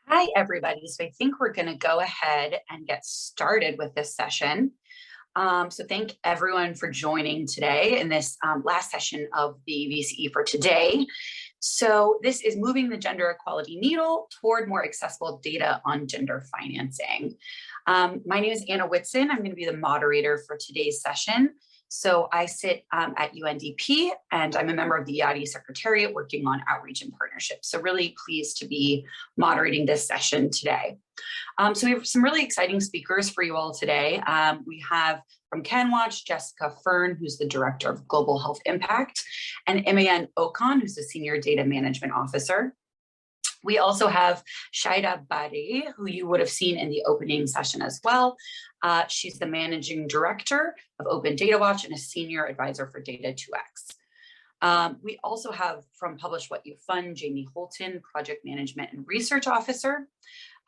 Hi, everybody. So I think we're going to go ahead and get started with this session. So thank everyone for joining today in this last session of the VCE for today. So this is moving the gender equality needle toward more accessible data on gender financing. My name is Anna Whitson. I'm going to be the moderator for today's session. So I sit at UNDP and I'm a member of the Badiee Secretariat working on outreach and partnerships. So really pleased to be moderating this session today. So we have some really exciting speakers for you all today. We have from CanWaCH, Jessica Fern, who's the Director of Global Health Impact, and Imaeyen Okon, who's the Senior Data Management Officer. We also have Shaida Badiee, who you would have seen in the opening session as well. She's the Managing Director of Open Data Watch and a Senior Advisor for Data 2X. We also have from Publish What You Fund, Jamie Holton, Project Management and Research Officer.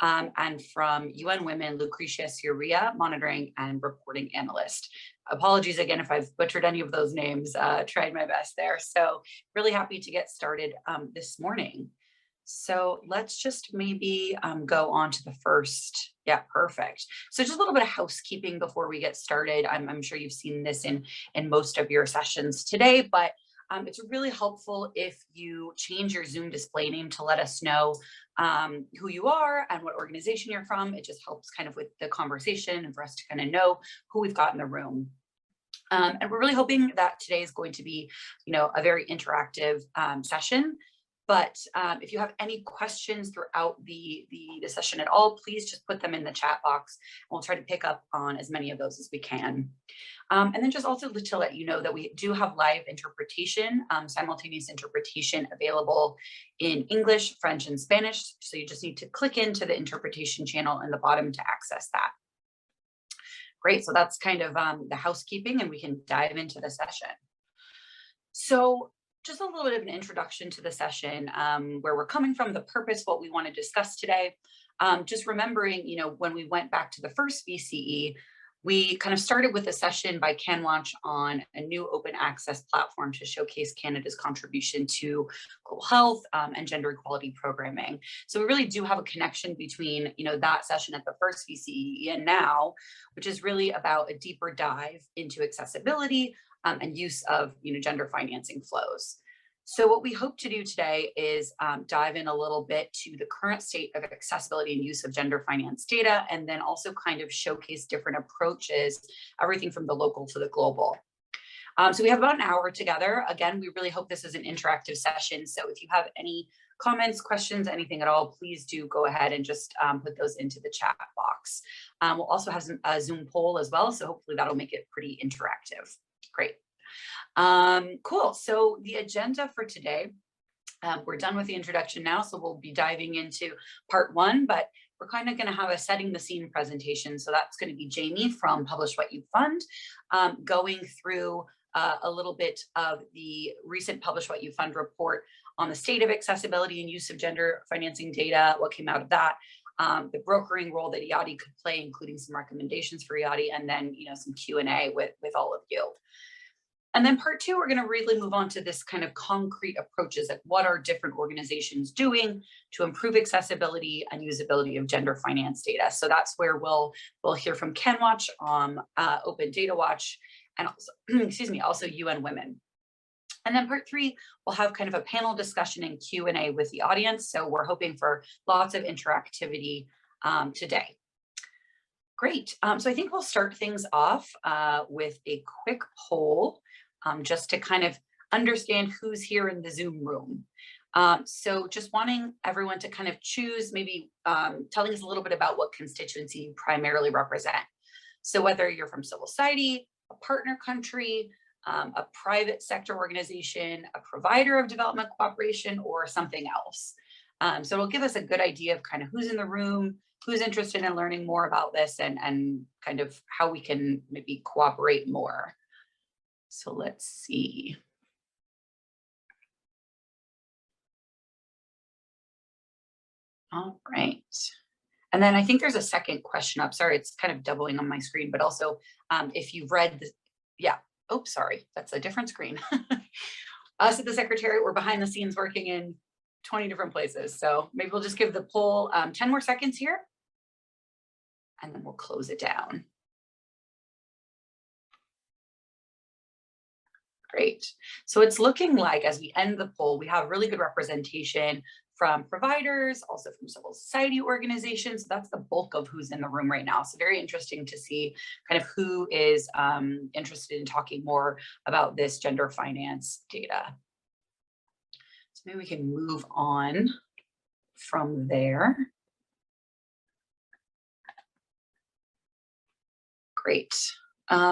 And from UN Women, Lucretia, Ciurea, Monitoring and Reporting Analyst. Apologies again if I've butchered any of those names, tried my best there. So really happy to get started this morning. So let's just maybe go on to the first. Yeah, perfect. So just a little bit of housekeeping before we get started. I'm sure you've seen this in most of your sessions today, but it's really helpful if you change your Zoom display name to let us know who you are and what organization you're from. It just helps kind of with the conversation and for us to kind of know who we've got in the room. And we're really hoping that today is going to be, a very interactive session. But if you have any questions throughout the session at all, please just put them in the chat box. And we'll try to pick up on as many of those as we can. And then just also to let you know that we do have live interpretation, simultaneous interpretation available in English, French, and Spanish. So you just need to click into the interpretation channel in the bottom to access that. Great, so that's kind of the housekeeping, and we can dive into the session. So just a little bit of an introduction to the session, where we're coming from, the purpose, what we want to discuss today. Just remembering, when we went back to the first VCE, we kind of started with a session by CanWaCH on a new open access platform to showcase Canada's contribution to global health and gender equality programming. So we really do have a connection between, that session at the first VCE and now, which is really about a deeper dive into accessibility and use of, gender financing flows. So what we hope to do today is dive in a little bit to the current state of accessibility and use of gender finance data, and then also kind of showcase different approaches, everything from the local to the global. So we have about an hour together. Again, we really hope this is an interactive session. So if you have any comments, questions, anything at all, please do go ahead and just put those into the chat box. We'll also have a Zoom poll as well. So hopefully that'll make it pretty interactive. Great. Cool. So the agenda for today, we're done with the introduction now, so we'll be diving into part one, but we're kind of going to have a setting the scene presentation. So that's going to be Jamie from Publish What You Fund, going through a little bit of the recent Publish What You Fund report on the state of accessibility and use of gender financing data, what came out of that, the brokering role that IADI could play, including some recommendations for IADI, and then some Q&A with all of you. And then part two, we're going to really move on to this kind of concrete approaches, like what are different organizations doing to improve accessibility and usability of gender finance data. So that's where we'll hear from CanWaCH on Open Data Watch, and also, also UN Women. And then part three, we'll have kind of a panel discussion and Q&A with the audience. So we're hoping for lots of interactivity today. Great. So I think we'll start things off with a quick poll. Just to kind of understand who's here in the Zoom room. So just wanting everyone to kind of choose, maybe telling us a little bit about what constituency you primarily represent. So whether you're from civil society, a partner country, a private sector organization, a provider of development cooperation, or something else. So it'll give us a good idea of kind of who's in the room, who's interested in learning more about this, and kind of how we can maybe cooperate more. So let's see. All right. And then I think there's a second question up. Sorry, it's kind of doubling on my screen, but also if you've read, oh, sorry, that's a different screen. Us at the Secretariat, we're behind the scenes working in 20 different places. So maybe we'll just give the poll 10 more seconds here, and then we'll close it down. Great. So it's looking like as we end the poll, we have really good representation from providers, also from civil society organizations. So that's the bulk of who's in the room right now. So very interesting to see kind of who is interested in talking more about this gender finance data. So maybe we can move on from there. Great.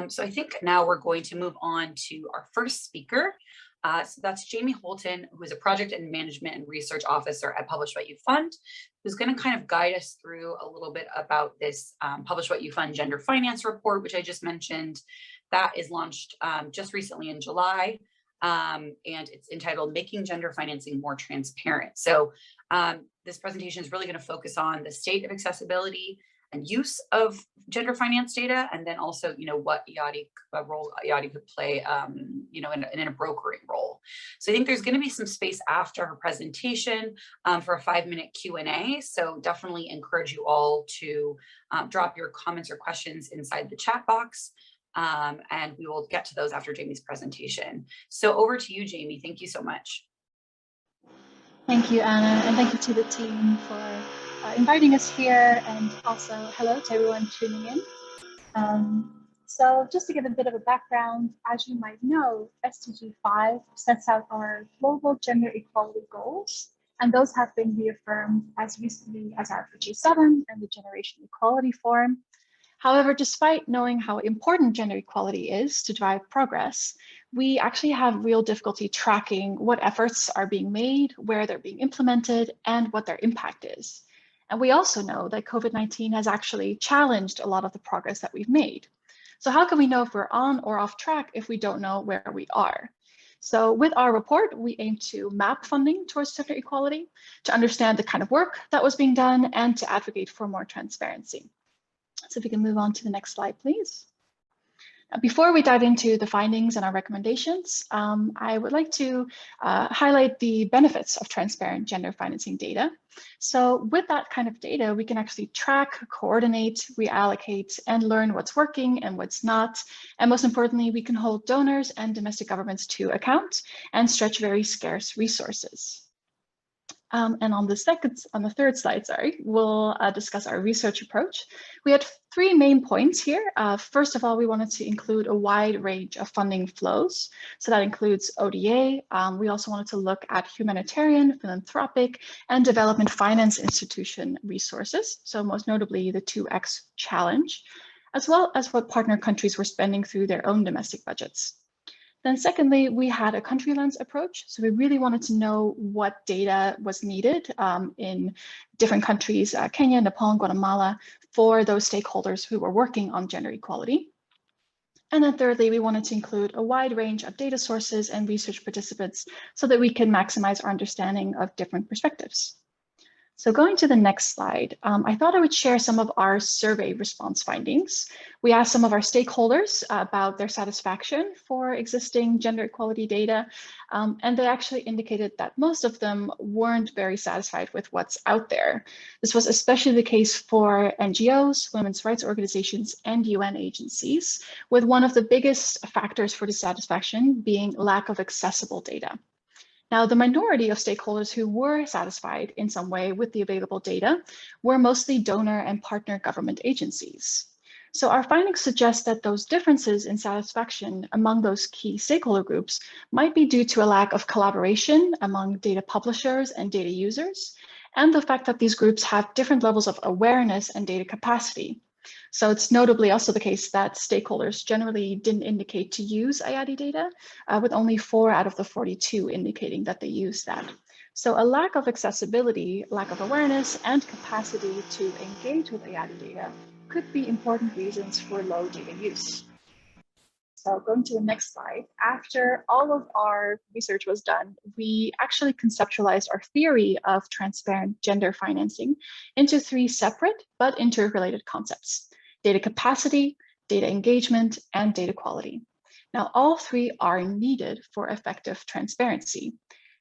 So I think now we're going to move on to our first speaker. So that's Jamie Holton, who is a project and management and research officer at Publish What You Fund, who's going to kind of guide us through a little bit about this Publish What You Fund gender finance report, which I just mentioned. That is launched just recently in July, and it's entitled Making Gender Financing More Transparent. So this presentation is really going to focus on the state of accessibility and use of gender finance data, and then also, what role IADI could play, in a brokering role. So I think there's going to be some space after her presentation for a 5-minute Q&A. So definitely encourage you all to drop your comments or questions inside the chat box, and we will get to those after Jamie's presentation. So over to you, Jamie. Thank you so much. Thank you, Anna, and thank you to the team for inviting us here, and also hello to everyone tuning in. So just to give a bit of a background, as you might know, SDG 5 sets out our global gender equality goals, and those have been reaffirmed as recently as our G7 and the Generation Equality Forum. However, despite knowing how important gender equality is to drive progress, we actually have real difficulty tracking what efforts are being made, where they're being implemented, and what their impact is. And we also know that COVID-19 has actually challenged a lot of the progress that we've made. So how can we know if we're on or off track if we don't know where we are? So with our report, we aim to map funding towards gender equality, to understand the kind of work that was being done, and to advocate for more transparency. So if we can move on to the next slide, please. Before we dive into the findings and our recommendations, I would like to highlight the benefits of transparent gender financing data. So with that kind of data, we can actually track, coordinate, reallocate, and learn what's working and what's not. And most importantly, we can hold donors and domestic governments to account and stretch very scarce resources. And on the third slide, we'll discuss our research approach. We had 3 main points here. First of all, we wanted to include a wide range of funding flows. So that includes ODA. We also wanted to look at humanitarian, philanthropic, and development finance institution resources. So most notably the 2X challenge, as well as what partner countries were spending through their own domestic budgets. Then secondly, we had a country lens approach. So we really wanted to know what data was needed in different countries, Kenya, Nepal, and Guatemala, for those stakeholders who were working on gender equality. And then thirdly, we wanted to include a wide range of data sources and research participants so that we can maximize our understanding of different perspectives. So going to the next slide, I thought I would share some of our survey response findings. We asked some of our stakeholders about their satisfaction for existing gender equality data, and they actually indicated that most of them weren't very satisfied with what's out there. This was especially the case for NGOs, women's rights organizations, and UN agencies, with one of the biggest factors for dissatisfaction being lack of accessible data. Now, the minority of stakeholders who were satisfied in some way with the available data were mostly donor and partner government agencies. So our findings suggest that those differences in satisfaction among those key stakeholder groups might be due to a lack of collaboration among data publishers and data users, and the fact that these groups have different levels of awareness and data capacity. So it's notably also the case that stakeholders generally didn't indicate to use IADI data, with only 4 out of the 42 indicating that they use that. So a lack of accessibility, lack of awareness, and capacity to engage with IADI data could be important reasons for low data use. So going to the next slide, after all of our research was done, we actually conceptualized our theory of transparent gender financing into 3 separate but interrelated concepts: data capacity, data engagement, and data quality. Now, all 3 are needed for effective transparency.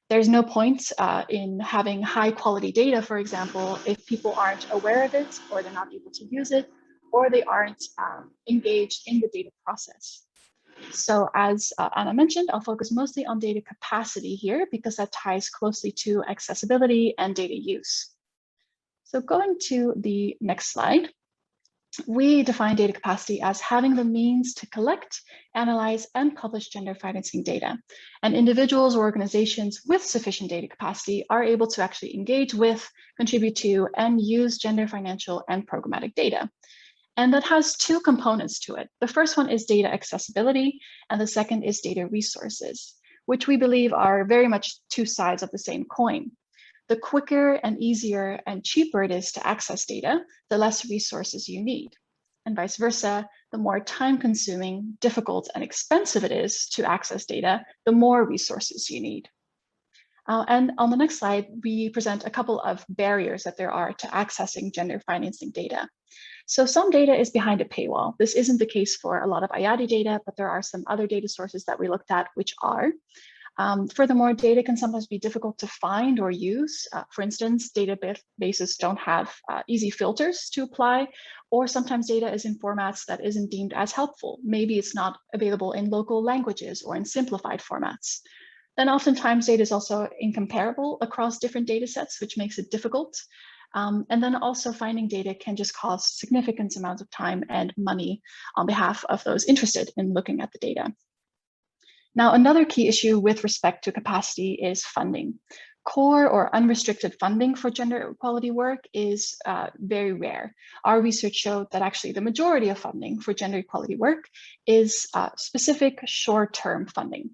There's no point in having high quality data, for example, if people aren't aware of it, or they're not able to use it, or they aren't engaged in the data process. So as Anna mentioned, I'll focus mostly on data capacity here because that ties closely to accessibility and data use. So going to the next slide, we define data capacity as having the means to collect, analyze, and publish gender financing data. And individuals or organizations with sufficient data capacity are able to actually engage with, contribute to, and use gender financial and programmatic data. And that has two components to it. The first one is data accessibility, and the second is data resources, which we believe are very much two sides of the same coin. The quicker and easier and cheaper it is to access data, the less resources you need. And vice versa, the more time-consuming, difficult, and expensive it is to access data, the more resources you need. And on the next slide, we present a couple of barriers that there are to accessing gender financing data. So some data is behind a paywall. This isn't the case for a lot of IADI data, but there are some other data sources that we looked at which are. Furthermore, data can sometimes be difficult to find or use. For instance, databases don't have easy filters to apply, or sometimes data is in formats that isn't deemed as helpful. Maybe it's not available in local languages or in simplified formats. Then oftentimes data is also incomparable across different data sets, which makes it difficult. And then also finding data can just cost significant amounts of time and money on behalf of those interested in looking at the data. Now, another key issue with respect to capacity is funding. Core or unrestricted funding for gender equality work is very rare. Our research showed that actually the majority of funding for gender equality work is specific short-term funding.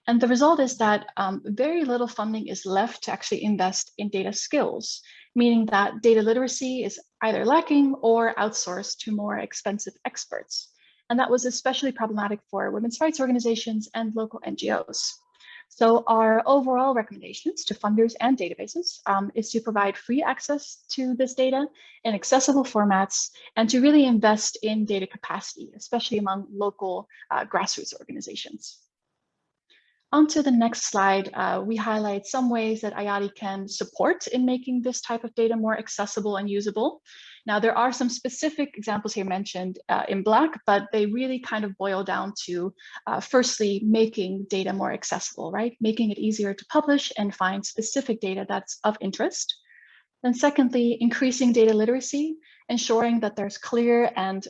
And the result is that very little funding is left to actually invest in data skills, meaning that data literacy is either lacking or outsourced to more expensive experts. And that was especially problematic for women's rights organizations and local NGOs. So our overall recommendations to funders and databases is to provide free access to this data in accessible formats and to really invest in data capacity, especially among local grassroots organizations. On to the next slide, we highlight some ways that IADI can support in making this type of data more accessible and usable. Now, there are some specific examples here mentioned in black, but they really kind of boil down to, firstly, making data more accessible, right? Making it easier to publish and find specific data that's of interest. Then secondly, increasing data literacy, ensuring that there's clear and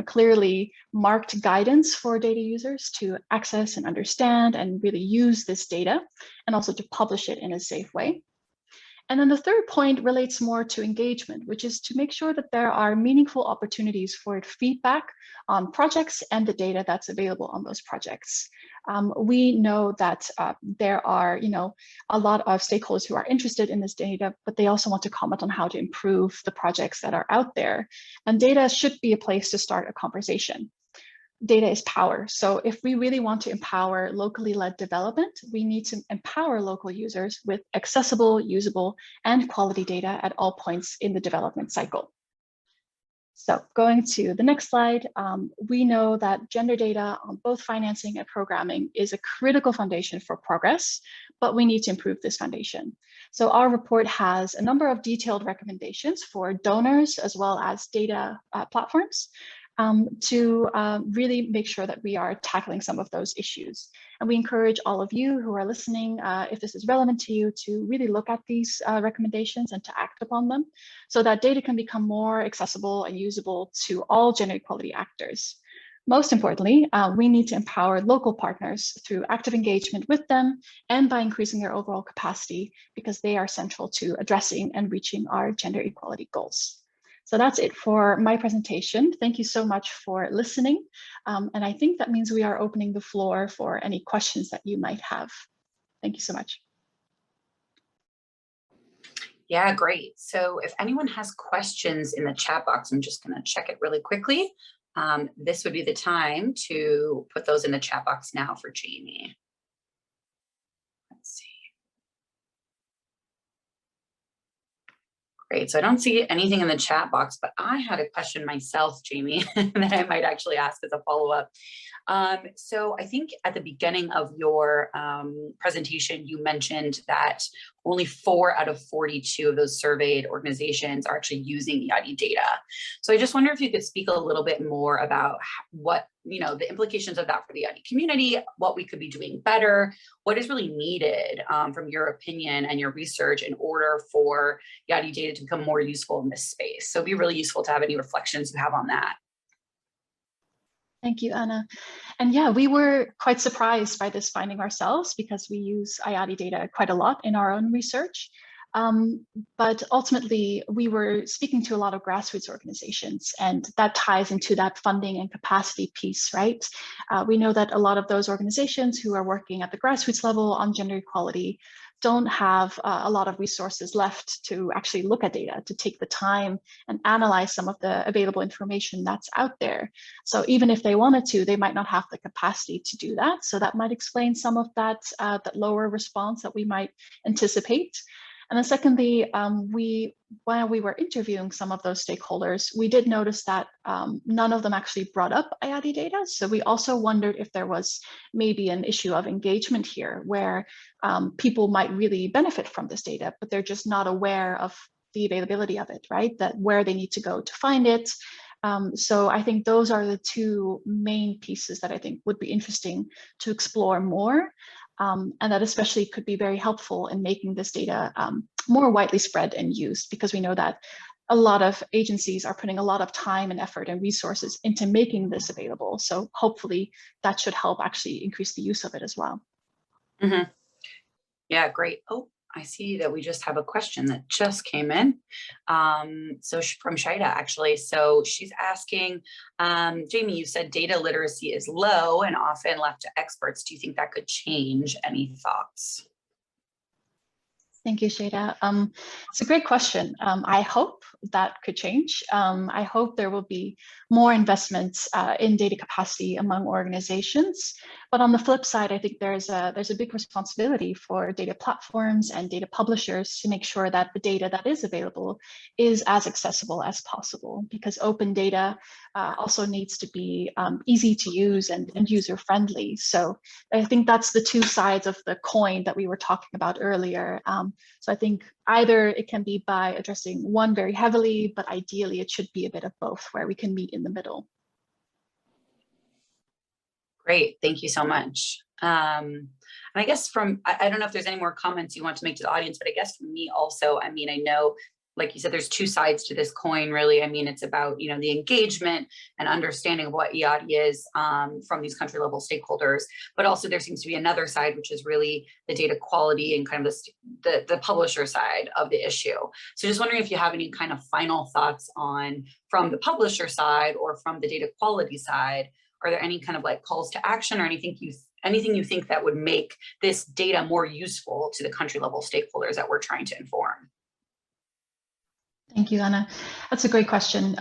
clearly marked guidance for data users to access and understand and really use this data, and also to publish it in a safe way. And then the third point relates more to engagement, which is to make sure that there are meaningful opportunities for feedback on projects and the data that's available on those projects. We know that there are, a lot of stakeholders who are interested in this data, but they also want to comment on how to improve the projects that are out there. And data should be a place to start a conversation. Data is power. So if we really want to empower locally led development, we need to empower local users with accessible, usable, and quality data at all points in the development cycle. So going to the next slide, we know that gender data on both financing and programming is a critical foundation for progress, but we need to improve this foundation. So our report has a number of detailed recommendations for donors as well as data platforms to really make sure that we are tackling some of those issues. And we encourage all of you who are listening, if this is relevant to you, to really look at these recommendations and to act upon them so that data can become more accessible and usable to all gender equality actors. Most importantly, we need to empower local partners through active engagement with them and by increasing their overall capacity, because they are central to addressing and reaching our gender equality goals. So that's it for my presentation. Thank you so much for listening. And I think that means we are opening the floor for any questions that you might have. Thank you so much. Yeah, great. So if anyone has questions in the chat box, I'm just going to check it really quickly. This would be the time to put those in the chat box now for Jamie. Let's see. Great. So I don't see anything in the chat box, but I had a question myself, Jamie, that I might actually ask as a follow-up. So I think at the beginning of your presentation, you mentioned that only 4 out of 42 of those surveyed organizations are actually using EID data. So I just wonder if you could speak a little bit more about what, the implications of that for the EID community, what we could be doing better, what is really needed from your opinion and your research in order for EID data to become more useful in this space. So it'd be really useful to have any reflections you have on that. Thank you, Anna. And yeah, we were quite surprised by this finding ourselves because we use IATI data quite a lot in our own research. But ultimately, we were speaking to a lot of grassroots organizations, and that ties into that funding and capacity piece, right? We know that a lot of those organizations who are working at the grassroots level on gender equality don't have a lot of resources left to actually look at data, to take the time and analyze some of the available information that's out there. So even if they wanted to, they might not have the capacity to do that. So that might explain some of that, that lower response that we might anticipate. And then secondly, while we were interviewing some of those stakeholders, we did notice that none of them actually brought up IATI data. So we also wondered if there was maybe an issue of engagement here where people might really benefit from this data, but they're just not aware of the availability of it, right? That where they need to go to find it. So I think those are the two main pieces that I think would be interesting to explore more. And that especially could be very helpful in making this data more widely spread and used, because we know that a lot of agencies are putting a lot of time and effort and resources into making this available. So hopefully that should help actually increase the use of it as well. Mm-hmm. Yeah, great. Oh, I see that we just have a question that just came in. So from Shaida, actually. So she's asking, Jamie, you said data literacy is low and often left to experts. Do you think that could change? Any thoughts? Thank you, Shaida. It's a great question. I hope that could change. I hope there will be more investments in data capacity among organizations. But on the flip side, I think there's a big responsibility for data platforms and data publishers to make sure that the data that is available is as accessible as possible, because open data also needs to be easy to use and user-friendly. So I think that's the two sides of the coin that we were talking about earlier. So I think either it can be by addressing one very heavily, but ideally it should be a bit of both where we can meet in the middle. Great, thank you so much. And I guess I don't know if there's any more comments you want to make to the audience, but I guess for me also, I mean, I know, like you said, there's two sides to this coin, really. I mean, it's about, the engagement and understanding of what EID is from these country level stakeholders, but also there seems to be another side, which is really the data quality and kind of the publisher side of the issue. So just wondering if you have any kind of final thoughts on, from the publisher side or from the data quality side, are there any kind of like calls to action or anything you think that would make this data more useful to the country level stakeholders that we're trying to inform? Thank you, Anna. That's a great question.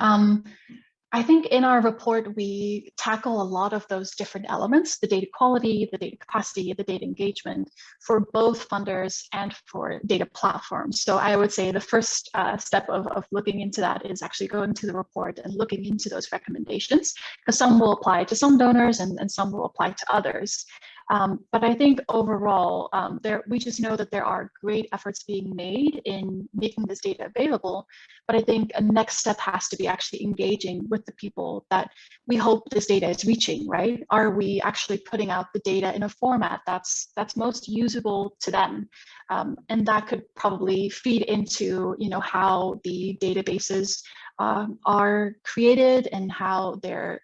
I think in our report, we tackle a lot of those different elements, the data quality, the data capacity, the data engagement for both funders and for data platforms. So I would say the first step of looking into that is actually going to the report and looking into those recommendations, because some will apply to some donors and some will apply to others. But I think overall, we just know that there are great efforts being made in making this data available. But I think a next step has to be actually engaging with the people that we hope this data is reaching, right? Are we actually putting out the data in a format that's most usable to them? And that could probably feed into, how the databases are created and how their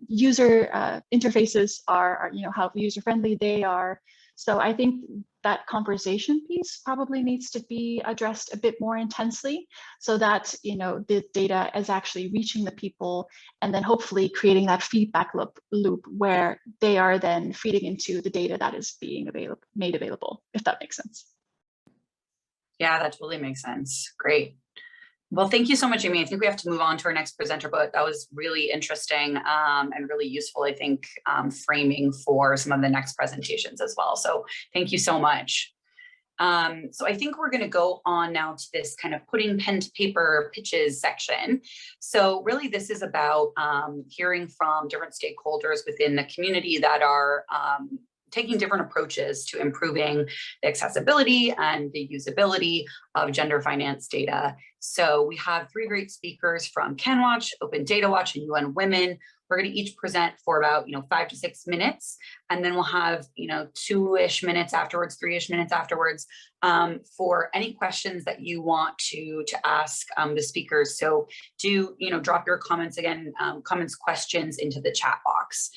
user interfaces are, how user-friendly they are. So I think that conversation piece probably needs to be addressed a bit more intensely so that, the data is actually reaching the people and then hopefully creating that feedback loop where they are then feeding into the data that is being made available, if that makes sense. Yeah, that totally makes sense. Great. Well, thank you so much, Amy. I think we have to move on to our next presenter, but that was really interesting and really useful, I think, framing for some of the next presentations as well. So thank you so much. So I think we're going to go on now to this kind of putting pen to paper pitches section. So really this is about hearing from different stakeholders within the community that are taking different approaches to improving the accessibility and the usability of gender finance data. So we have 3 great speakers from CanWaCH, Open Data Watch, and UN Women. We're going to each present for about 5 to 6 minutes, and then we'll have 2-ish minutes afterwards, 3-ish minutes afterwards for any questions that you want to ask the speakers. So do drop your comments again, questions into the chat box.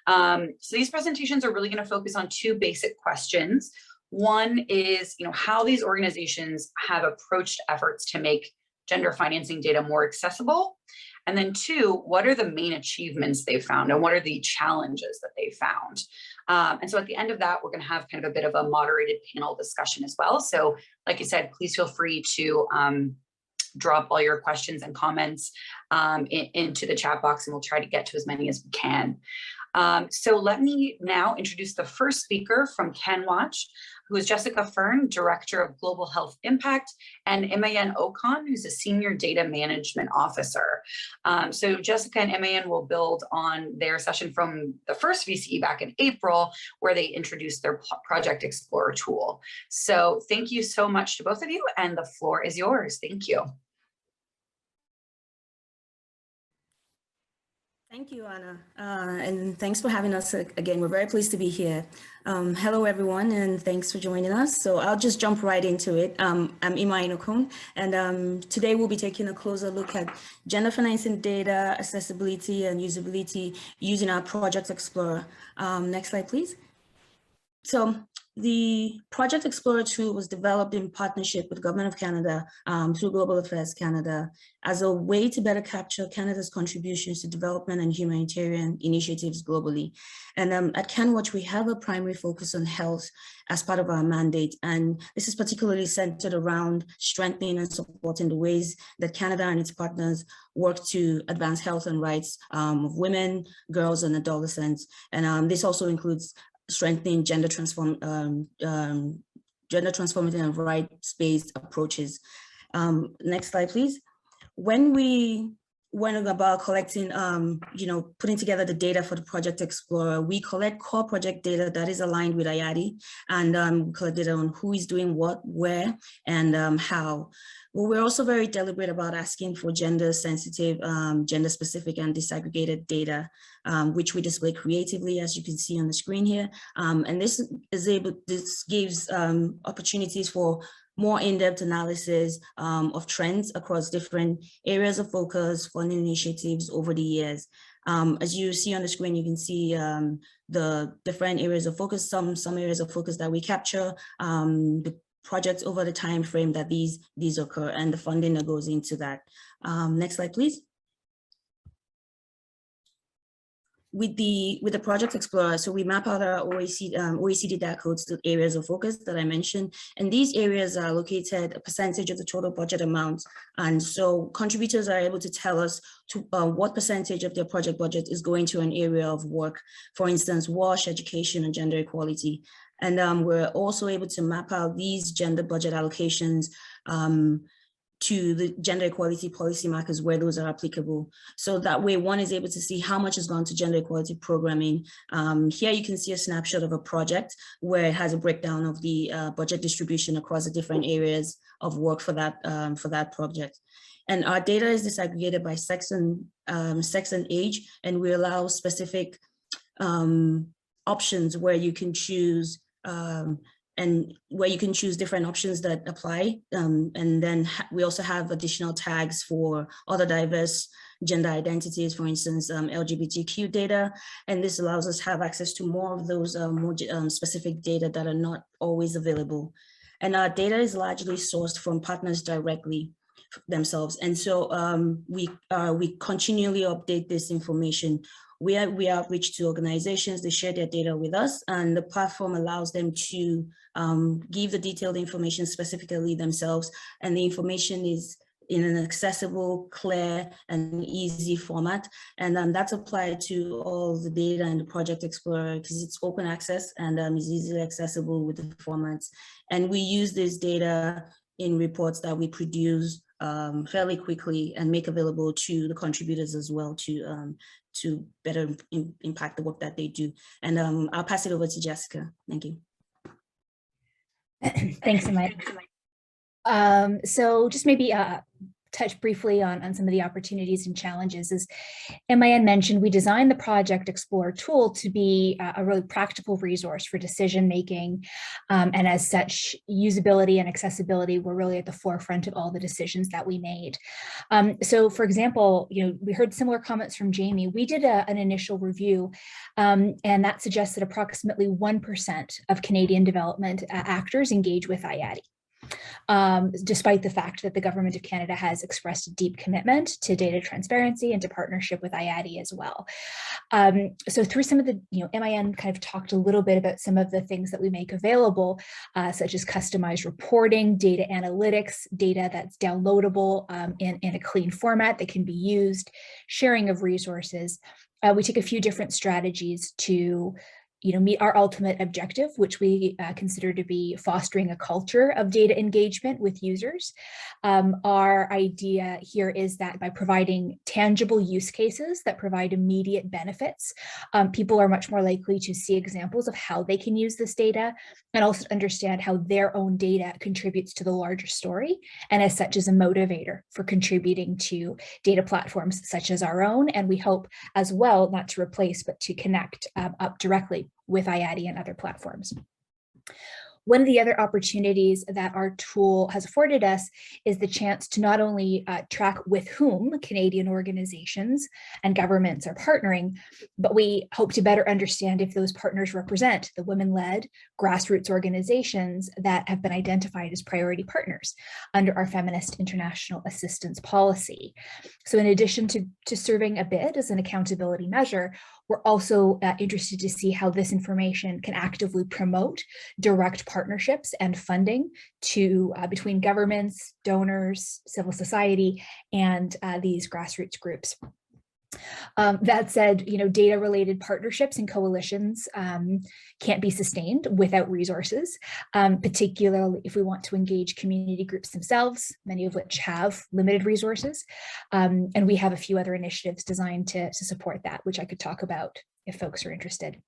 So these presentations are really going to focus on 2 basic questions. One is how these organizations have approached efforts to make gender financing data more accessible. And then 2, what are the main achievements they've found and what are the challenges that they found? And so at the end of that, we're going to have kind of a bit of a moderated panel discussion as well. So like I said, please feel free to drop all your questions and comments into the chat box, and we'll try to get to as many as we can. So let me now introduce the first speaker from CanWaCH, who is Jessica Fern, Director of Global Health Impact, and Imaeyen Okon, who's a Senior Data Management Officer. So Jessica and Imaeyen will build on their session from the first VCE back in April, where they introduced their Project Explorer tool. So thank you so much to both of you, and the floor is yours. Thank you. Thank you, Anna, and thanks for having us again. We're very pleased to be here. Hello, everyone, and thanks for joining us. So I'll just jump right into it. I'm Imaeyen Okon, and today we'll be taking a closer look at gender financing data, accessibility, and usability using our Project Explorer. Next slide, please. So the Project Explorer tool was developed in partnership with the Government of Canada through Global Affairs Canada as a way to better capture Canada's contributions to development and humanitarian initiatives globally. And at CanWaCH, we have a primary focus on health as part of our mandate. And this is particularly centered around strengthening and supporting the ways that Canada and its partners work to advance health and rights of women, girls, and adolescents. And this also includes strengthening gender transformative and rights-based approaches. Next slide, please. When we went about collecting, putting together the data for the Project Explorer, we collect core project data that is aligned with IADI, and collect data on who is doing what, where, and how. Well, we're also very deliberate about asking for gender-sensitive, gender-specific, and disaggregated data, which we display creatively, as you can see on the screen here. And this gives opportunities for more in-depth analysis of trends across different areas of focus, funding initiatives over the years. As you see on the screen, you can see the different areas of focus, some areas of focus that we capture, the projects over the time frame that these occur, and the funding that goes into that. Next slide, please. With the Project Explorer, so we map out our OECD data codes to areas of focus that I mentioned, and these areas are located a percentage of the total budget amount, and so contributors are able to tell us what percentage of their project budget is going to an area of work, for instance, WASH, education, and gender equality. And we're also able to map out these gender budget allocations to the gender equality policy markers where those are applicable. So that way one is able to see how much has gone to gender equality programming. Here you can see a snapshot of a project where it has a breakdown of the budget distribution across the different areas of work for that project. And our data is disaggregated by sex and age, and we allow specific options where you can choose different options that apply. And then we also have additional tags for other diverse gender identities, for instance, LGBTQ data. And this allows us to have access to more of those more specific data that are not always available. And our data is largely sourced from partners directly themselves. And so we continually update this information. We outreach to organizations, they share their data with us, and the platform allows them to give the detailed information specifically themselves. And the information is in an accessible, clear, and easy format. And that's applied to all the data in the Project Explorer because it's open access and is easily accessible with the formats. And we use this data in reports that we produce fairly quickly and make available to the contributors as well to better impact the work that they do. And I'll pass it over to Jessica. Thank you. Thanks, Imaeyen. So just maybe touch briefly on some of the opportunities and challenges. As Imaeyen mentioned, we designed the Project Explorer tool to be a really practical resource for decision making, and as such, usability and accessibility were really at the forefront of all the decisions that we made. So, for example, we heard similar comments from Jamie. We did an initial review, and that suggested approximately 1% of Canadian development actors engage with IADI. Despite the fact that the Government of Canada has expressed a deep commitment to data transparency and to partnership with IADI as well. So through some of the, Imaeyen kind of talked a little bit about some of the things that we make available, such as customized reporting, data analytics, data that's downloadable in a clean format that can be used, sharing of resources. We take a few different strategies to meet our ultimate objective, which we consider to be fostering a culture of data engagement with users. Our idea here is that by providing tangible use cases that provide immediate benefits, people are much more likely to see examples of how they can use this data and also understand how their own data contributes to the larger story, and as such is a motivator for contributing to data platforms such as our own. And we hope as well, not to replace, but to connect up directly with IADI and other platforms. One of the other opportunities that our tool has afforded us is the chance to not only track with whom Canadian organizations and governments are partnering, but we hope to better understand if those partners represent the women-led grassroots organizations that have been identified as priority partners under our Feminist International Assistance Policy. So in addition to serving a bit as an accountability measure, we're also interested to see how this information can actively promote direct partnerships and funding to between governments, donors, civil society, and these grassroots groups. That said, data-related partnerships and coalitions can't be sustained without resources, particularly if we want to engage community groups themselves, many of which have limited resources. And we have a few other initiatives designed to support that, which I could talk about if folks are interested.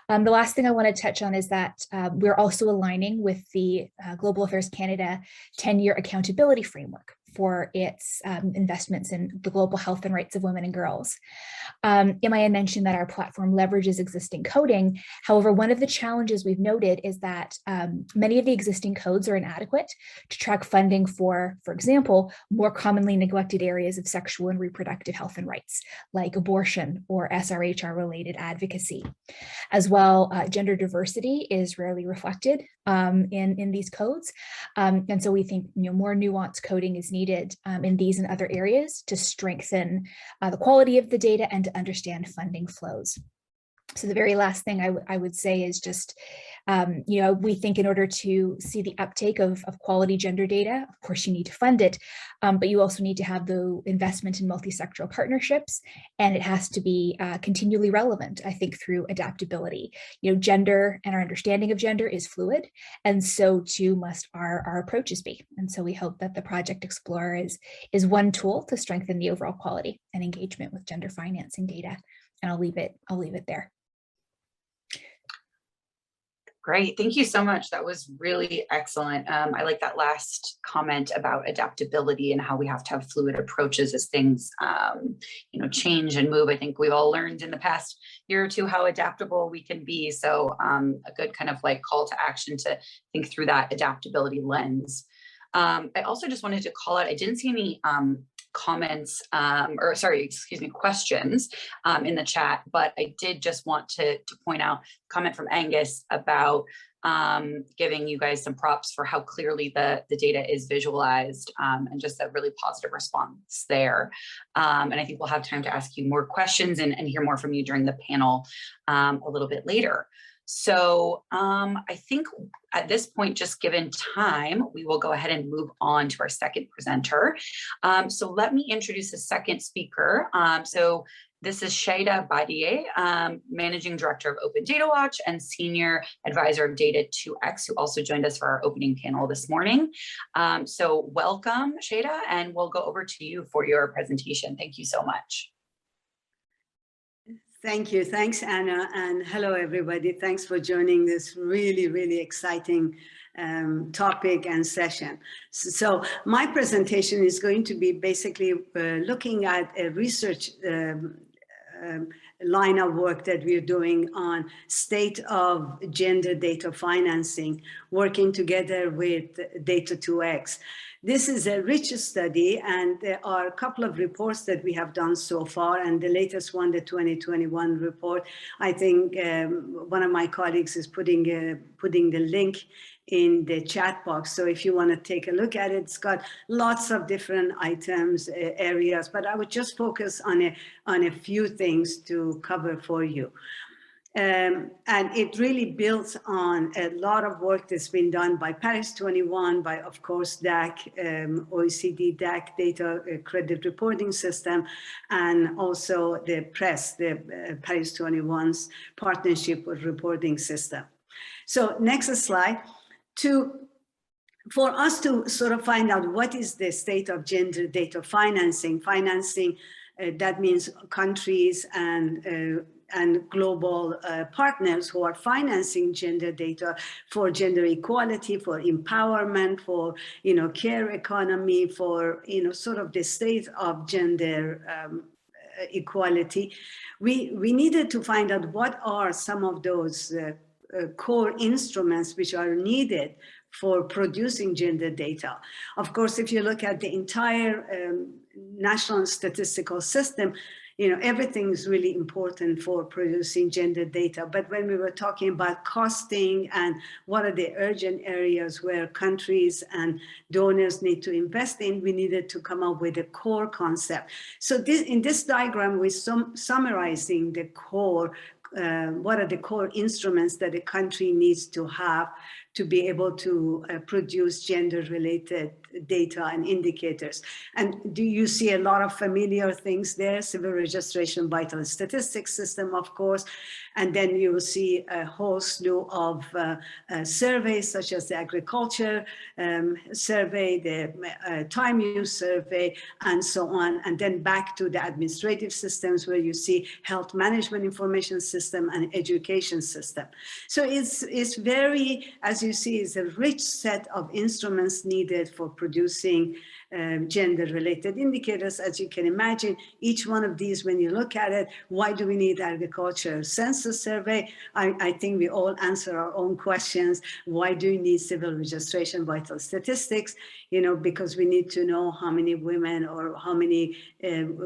The last thing I want to touch on is that we're also aligning with the Global Affairs Canada 10-year accountability framework for its investments in the global health and rights of women and girls. Imaeyen mentioned that our platform leverages existing coding. However, one of the challenges we've noted is that many of the existing codes are inadequate to track funding for example, more commonly neglected areas of sexual and reproductive health and rights, like abortion or SRHR-related advocacy. As well, gender diversity is rarely reflected in these codes. And so we think more nuanced coding is needed in these and other areas to strengthen the quality of the data and to understand funding flows. So the very last thing I would say is just, we think in order to see the uptake of quality gender data, of course, you need to fund it, but you also need to have the investment in multi-sectoral partnerships, and it has to be continually relevant, I think, through adaptability. Gender and our understanding of gender is fluid, and so too must our approaches be. And so we hope that the Project Explorer is one tool to strengthen the overall quality and engagement with gender financing data. And I'll leave it there. Great, thank you so much. That was really excellent. I like that last comment about adaptability and how we have to have fluid approaches as things, change and move. I think we've all learned in the past year or two how adaptable we can be. So a good kind of like call to action to think through that adaptability lens. I also just wanted to call out, I didn't see any comments questions in the chat, but I did just want to point out a comment from Angus about giving you guys some props for how clearly the data is visualized, and just a really positive response there. And I think we'll have time to ask you more questions and hear more from you during the panel a little bit later. So I think at this point, just given time, we will go ahead and move on to our second presenter. So let me introduce the second speaker. So this is Shaida Badiee, Managing Director of Open Data Watch and Senior Advisor of Data 2X, who also joined us for our opening panel this morning. So welcome, Shaida, and we'll go over to you for your presentation. Thank you so much. Thank you. Thanks, Anna. And hello, everybody. Thanks for joining this really, really exciting topic and session. So my presentation is going to be basically looking at a research line of work that we're doing on state of gender data financing, working together with Data 2X. This is a rich study, and there are a couple of reports that we have done so far, and the latest one, the 2021 report, I think one of my colleagues is putting the link in the chat box. So if you want to take a look at it, it's got lots of different items, areas, but I would just focus on a few things to cover for you. And it really builds on a lot of work that's been done by Paris 21, by, of course, DAC, OECD DAC data credit reporting system, and also the PRESS, the Paris 21's partnership with reporting system. So next slide. For us to sort of find out what is the state of gender data financing, that means countries and global partners who are financing gender data for gender equality, for empowerment, for care economy, for sort of the state of gender equality. We needed to find out what are some of those core instruments which are needed for producing gender data. Of course, if you look at the entire national statistical system, everything is really important for producing gender data. But when we were talking about costing and what are the urgent areas where countries and donors need to invest in, we needed to come up with a core concept. So in this diagram, we're summarizing the core, what are the core instruments that a country needs to have to be able to produce gender-related data and indicators. And do you see a lot of familiar things there? Civil registration, vital statistics system, of course. And then you will see a whole slew of surveys, such as the agriculture survey, the time use survey, and so on. And then back to the administrative systems, where you see health management information system and education system. So it's very, as you see, is a rich set of instruments needed for producing gender-related indicators. As you can imagine, each one of these, when you look at it, why do we need agriculture census survey? I think we all answer our own questions. Why do you need civil registration, vital statistics? Because we need to know how many women or how many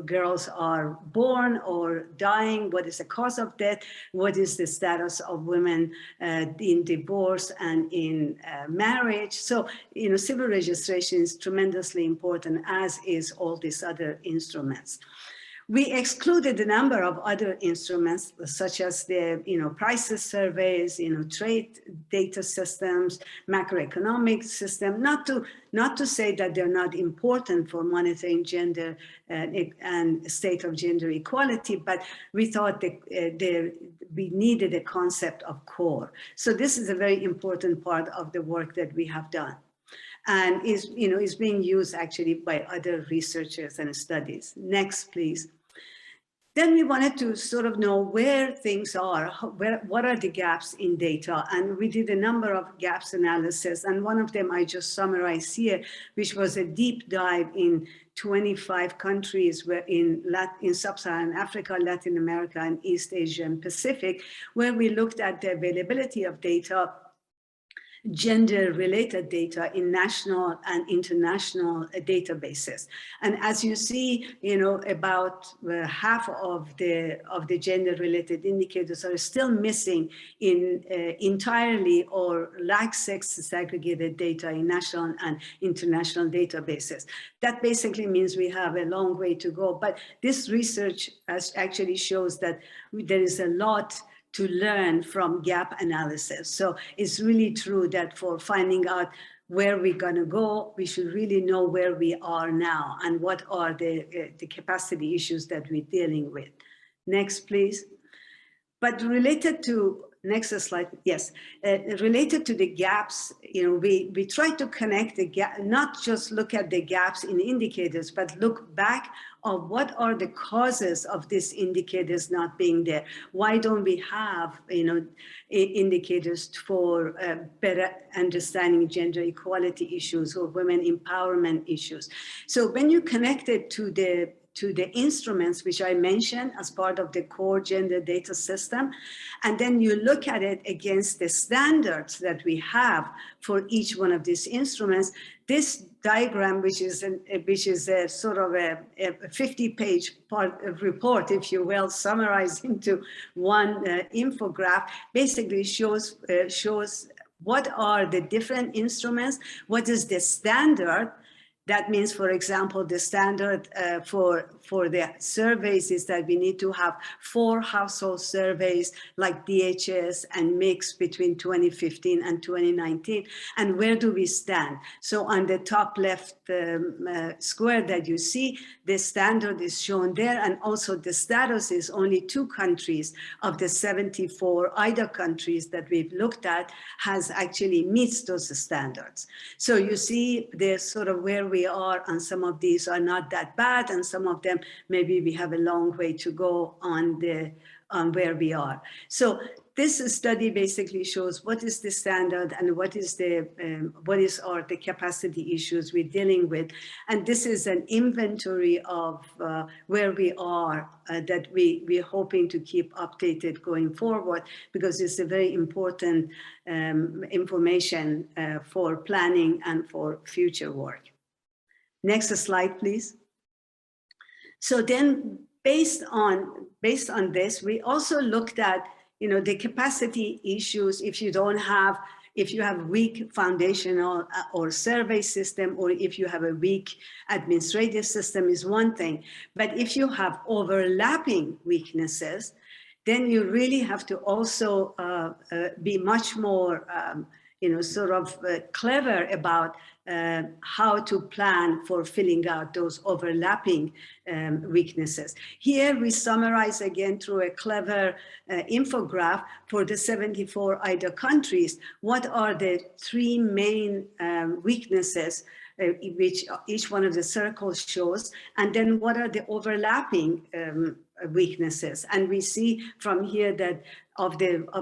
girls are born or dying, what is the cause of death, what is the status of women in divorce and in marriage. So, civil registration is tremendously important, as is all these other instruments. We excluded a number of other instruments, such as the prices surveys, trade data systems, macroeconomic system, not to say that they're not important for monitoring gender and state of gender equality, but we thought that we needed a concept of core. So this is a very important part of the work that we have done, and is being used actually by other researchers and studies. Next, please. Then we wanted to sort of know where things are, what are the gaps in data, and we did a number of gaps analysis, and one of them I just summarized here, which was a deep dive in 25 countries where in Sub-Saharan Africa, Latin America, and East Asia and Pacific, where we looked at the availability of data, gender-related data in national and international databases. And as you see, about half of the gender-related indicators are still missing in entirely or lack sex-segregated data in national and international databases. That basically means we have a long way to go. But this research actually shows that there is a lot to learn from gap analysis. So it's really true that for finding out where we're going to go, we should really know where we are now and what are the capacity issues that we're dealing with. Next, please. But related to, next slide, yes, related to the gaps, we try to connect the gap, not just look at the gaps in indicators, but look back of what are the causes of these indicators not being there. Why don't we have, indicators for better understanding gender equality issues or women empowerment issues? So when you connect it to the instruments which I mentioned as part of the core gender data system, and then you look at it against the standards that we have for each one of these instruments, this diagram, which is a sort of a 50-page report, if you will, summarized into one infograph, basically shows what are the different instruments, what is the standard. That means, for example, the standard for the surveys is that we need to have 4 household surveys like DHS and mix between 2015 and 2019. And where do we stand? So on the top left square that you see, the standard is shown there. And also the status is only 2 countries of the 74 IDA countries that we've looked at has actually meets those standards. So you see there's sort of where we are, and some of these are not that bad, and some of them maybe we have a long way to go on where we are. So this study basically shows what is the standard and what is the capacity issues we're dealing with, and this is an inventory of where we are that we're hoping to keep updated going forward, because it's a very important information for planning and for future work. Next slide, please. So then, based on this, we also looked at, the capacity issues. If you have weak foundational or survey system, or if you have a weak administrative system, is one thing. But if you have overlapping weaknesses, then you really have to also be much more, clever about how to plan for filling out those overlapping weaknesses. Here we summarize again through a clever infograph for the 74 IDA countries, what are the 3 main weaknesses which each one of the circles shows, and then what are the overlapping weaknesses. And we see from here that of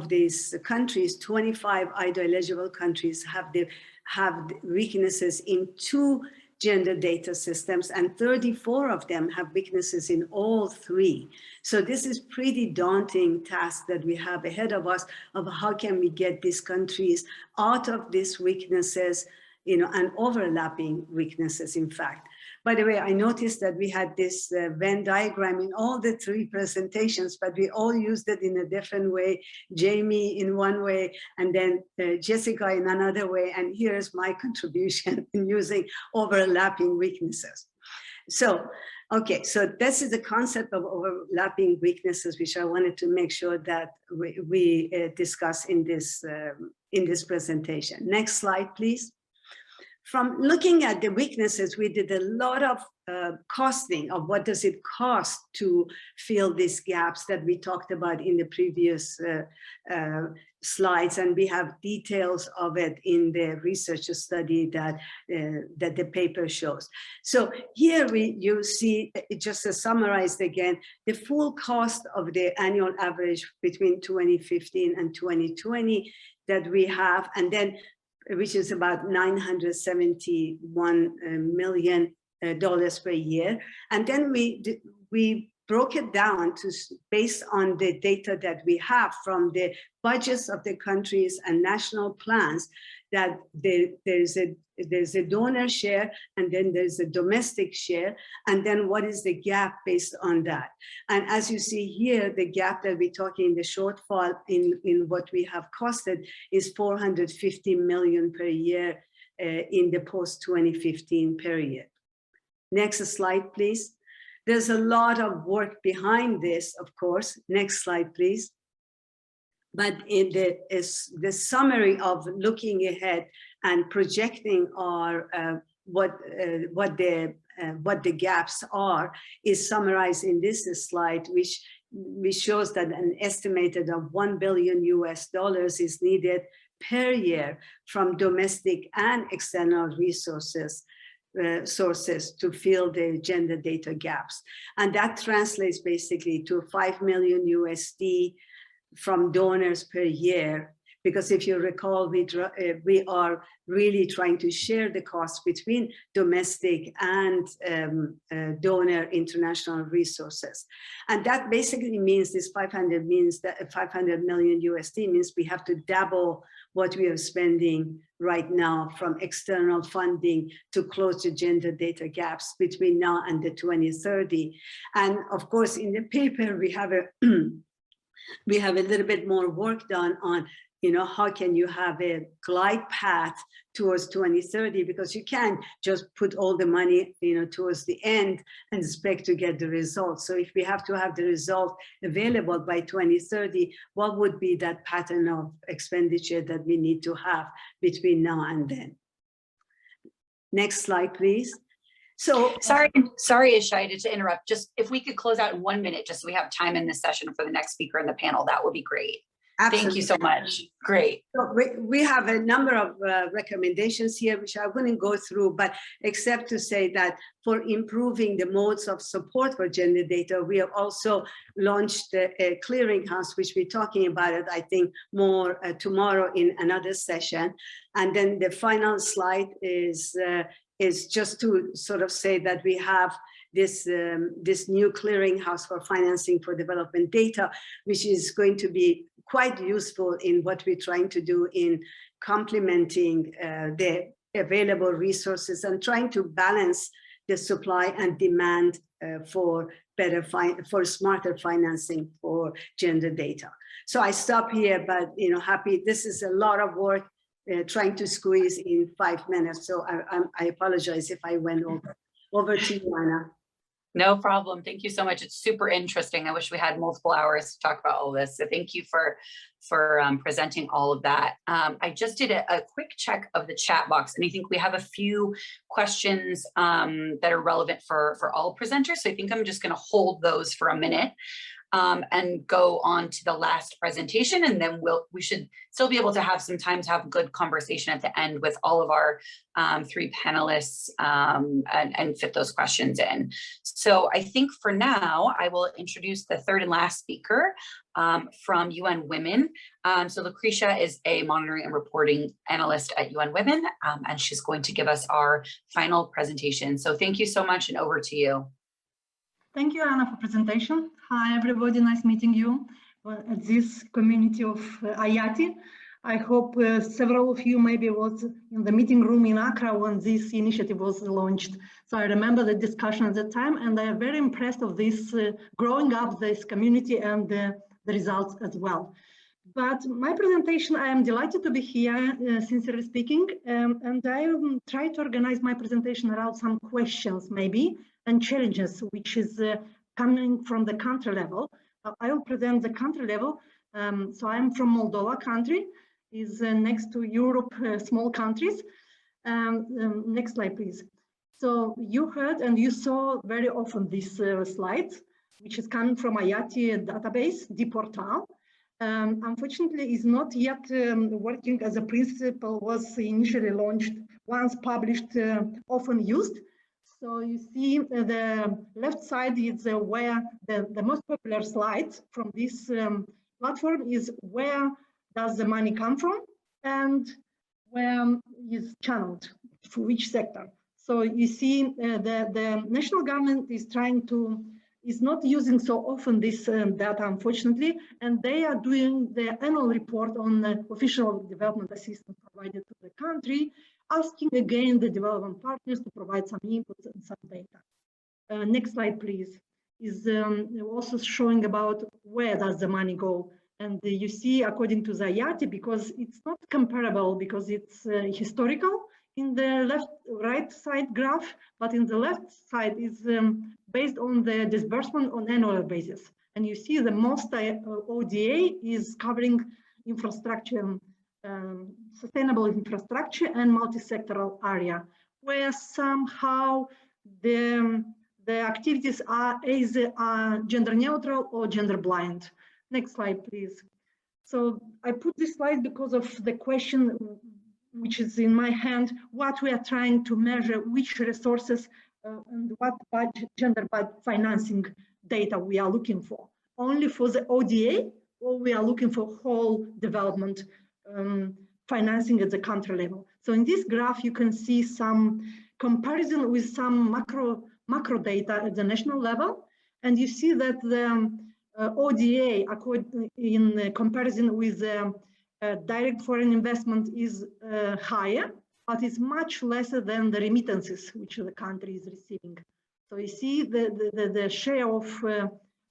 these countries, 25 IDA eligible countries have weaknesses in 2 gender data systems, and 34 of them have weaknesses in all 3. So this is pretty daunting task that we have ahead of us, of how can we get these countries out of these weaknesses, and overlapping weaknesses, in fact. By the way, I noticed that we had this Venn diagram in all the 3 presentations, but we all used it in a different way. Jamie in one way, and then Jessica in another way. And here's my contribution in using overlapping weaknesses. So, okay, so this is the concept of overlapping weaknesses, which I wanted to make sure that we discuss in this presentation. Next slide, please. From looking at the weaknesses, we did a lot of costing of what does it cost to fill these gaps that we talked about in the previous slides, and we have details of it in the research study that the paper shows. So here you see, just summarized again, the full cost of the annual average between 2015 and 2020 that we have, and then which is about $971 million per year. And then we broke it down to based on the data that we have from the budgets of the countries and national plans, that there's a donor share, and then there's a domestic share, and then what is the gap based on that. And as you see here, the gap that we're talking, the shortfall in what we have costed is $450 million per year in the post-2015 period. Next slide, please. There's a lot of work behind this, of course. Next slide, please. But in the summary of looking ahead and projecting our what the gaps are is summarized in this slide, which shows that an estimated of $1 billion is needed per year from domestic and external sources to fill the gender data gaps. And that translates basically to $5 million from donors per year. Because if you recall, we are really trying to share the cost between domestic and donor international resources. And that basically means this 500 million USD means we have to double what we are spending right now from external funding to close the gender data gaps between now and the 2030. And of course, in the paper, we have a little bit more work done on, how can you have a glide path towards 2030, because you can't just put all the money, towards the end and expect to get the results. So if we have to have the result available by 2030, what would be that pattern of expenditure that we need to have between now and then? Next slide, please. So sorry, Shaida, to interrupt. Just if we could close out in 1 minute, just so we have time in this session for the next speaker in the panel, that would be great. Absolutely. Thank you so much. Great. So we have a number of recommendations here, which I wouldn't go through, but except to say that for improving the modes of support for gender data, we have also launched a clearinghouse, which we're talking about it, I think, more tomorrow in another session. And then the final slide is just to sort of say that we have this new clearinghouse for financing for development data, which is going to be quite useful in what we're trying to do in complementing the available resources and trying to balance the supply and demand for smarter financing for gender data. So I stop here, but happy. This is a lot of work trying to squeeze in 5 minutes. So I apologize if I went over. Over to you, Anna. No problem. Thank you so much. It's super interesting. I wish we had multiple hours to talk about all this. So thank you for presenting all of that. I just did a quick check of the chat box, and I think we have a few questions that are relevant for all presenters. So I think I'm just going to hold those for a minute and go on to the last presentation, and then we should still be able to have some time to have a good conversation at the end with all of our 3 panelists and fit those questions in. So I think for now, I will introduce the third and last speaker from UN Women. So Lucretia is a monitoring and reporting analyst at UN Women, and she's going to give us our final presentation. So thank you so much, and over to you. Thank you, Anna, for presentation. Hi, everybody. Nice meeting you at this community of IATI. I hope several of you maybe was in the meeting room in Accra when this initiative was launched. So I remember the discussion at the time, and I am very impressed of this growing up this community and the results as well. But my presentation, I am delighted to be here, sincerely speaking, and I will try to organize my presentation around some questions maybe and challenges, which is coming from the country level. I will present the country level. So I'm from Moldova country, is next to Europe, small countries. Next slide, please. So you heard and you saw very often this slide, which is coming from IATI database, the portal. Unfortunately, is not yet working as a principle was initially launched, once published, often used. So you see the left side is where the most popular slide from this platform is where does the money come from and where is channeled for which sector. So you see the national government is not using so often this data, unfortunately, and they are doing the annual report on the official development assistance provided to the country, asking again the development partners to provide some inputs and some data. Next slide, please, is also showing about where does the money go. And you see, according to the IATI, because it's not comparable, because it's historical in the right side graph, but in the left side is based on the disbursement on annual basis. And you see the most ODA is covering infrastructure, sustainable infrastructure and multi-sectoral area, where somehow the activities are either gender neutral or gender blind. Next slide, please. So I put this slide because of the question which is in my hand, what we are trying to measure, which resources and what gender financing data we are looking for. Only for the ODA, or we are looking for whole development financing at the country level. So in this graph, you can see some comparison with some macro data at the national level. And you see that the ODA, in comparison with direct foreign investment, is higher, but it's much lesser than the remittances which the country is receiving. So you see the share of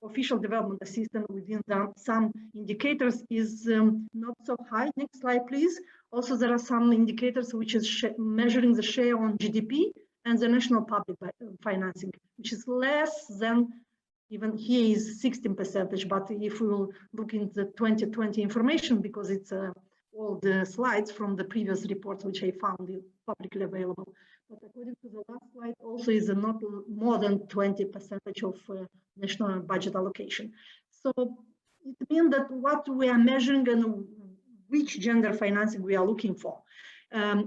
official development assistance within some indicators is not so high. Next slide, please. Also, there are some indicators which is measuring the share on GDP and the national public financing, which is less than, even here is 16%, but if we will look into the 2020 information, because it's all the slides from the previous reports which I found publicly available. But according to the last slide, also is not more than 20% of national budget allocation. So it means that what we are measuring and which gender financing we are looking for.